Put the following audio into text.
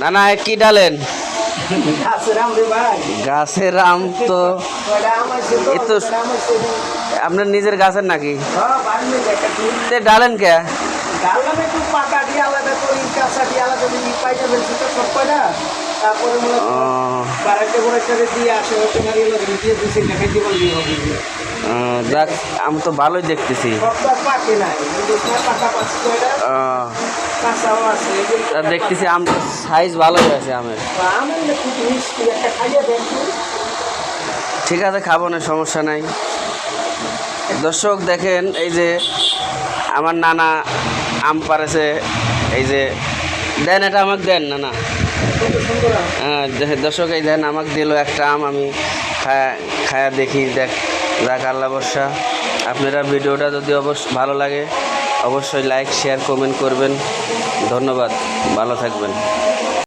না না কি ডালেন? গাছের আম রে ভাই। গাছের আম তো ওটা আম আছে তো, এই তো ওটা আম আছে। আপনার নিজের গাছের নাকি? হ্যাঁ, বাড়িতে দেখা তুই। তে ডালেন কে? ডাললাম একটু পাকা দিয়ে আলাদা করি, কাঁচা দিয়ে আলাদা করি, পাই যাবেন সেটা সব কয়টা। তারপরে মনে ও, বাড়াইতে বড়াইতে দিয়ে আসে হচ্ছে গাড়ি দিয়ে দিয়েছে দেখাইতে পারবি হবে। যাক আম তো ভালোই দেখতেছি। সব তো আর পাকে নাই, পাকা পাচ্ছি কয়টা, কাঁচাও আছে। তা দেখতেছি আম তো সাইজ ভালোই আছে আমের। আমের না খুব মিষ্টি, একটা খাইয়ে দেখুন। ঠিক আছে, খাবো না, সমস্যা নাই। দর্শক দেখেন, এই যে আমার নানা আম পাড়েছে, এই যে দেন, এটা আমাকে দেন নানা। কত সুন্দর আম। হ্যাঁ দর্শক এই দেন, আমাকে দিল একটা আম, আমি খায়া দেখি, দেখ আল্লাহ বর্ষা। আপনারা ভিডিওটা যদি ভালো লাগে অবশ্যই লাইক শেয়ার কমেন্ট করবেন। ধন্যবাদ, ভালো থাকবেন।